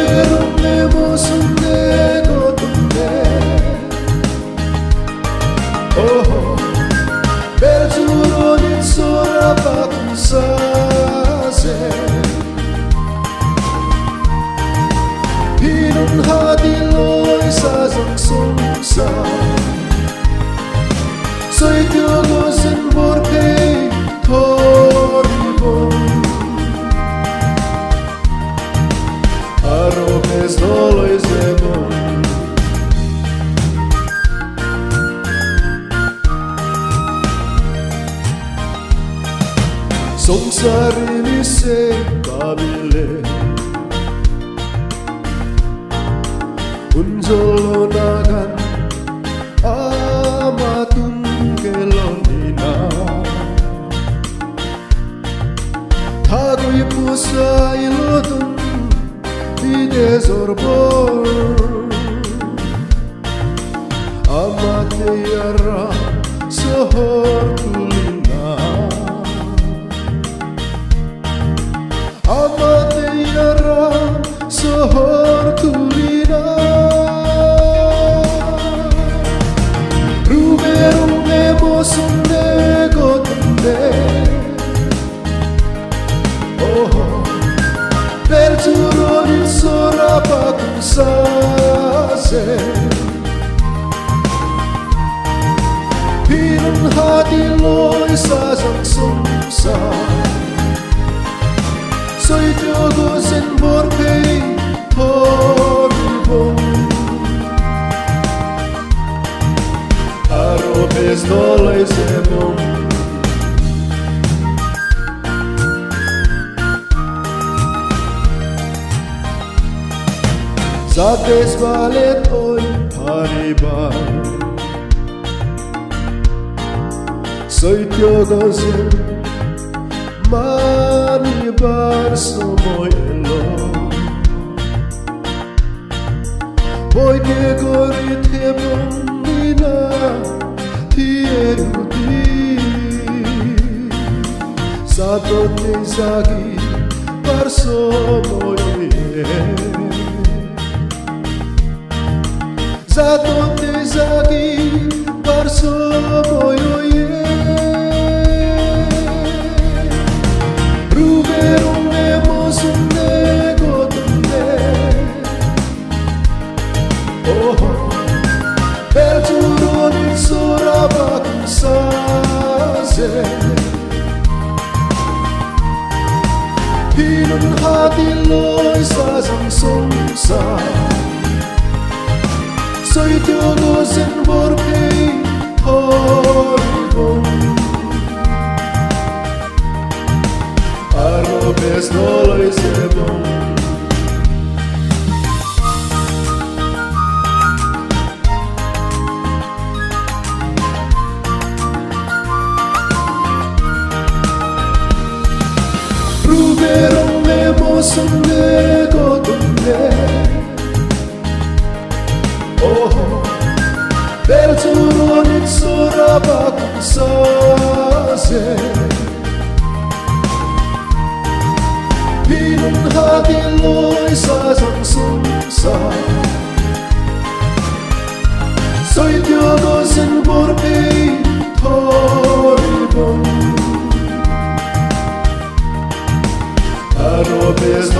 외로운 내 모습 내거든요. Belgium'un sonra baksa Pinun hadiloy sa zangsongsa Soy tiogosin borkei toribon Arobes doloy zemon 송사림이 생가빌레 운절로 나간 아마둥겔러니나 타고 이쁘사 일러둔 이데서볼 아마테야라 서허둘리나 아마테야라 서허둘리나 루베롱 내 모습 내거든요. Belgium'un sonra baksa Pinun hadiloy sa zangsongsa Soy tiogosin borkei toribon Arobes doloy zemon Zates valet hoy haribar Soy tiogosin manibar somoyelo Boy que gorit hebonina tierudi Zadote zagi par somoye Zadote zagi par somoye Rugerum emosun negotunde Belgium'un sonra baksa Pinun hadiloy sa zangsongsa Soy tiogosin borkei toribon Arobes doloy zemon Ruberon emosun negotunde Belgium'un sonra baksa Pinun hadiloy sa zangsongsa Soy tiogosin borkei toribon Arobes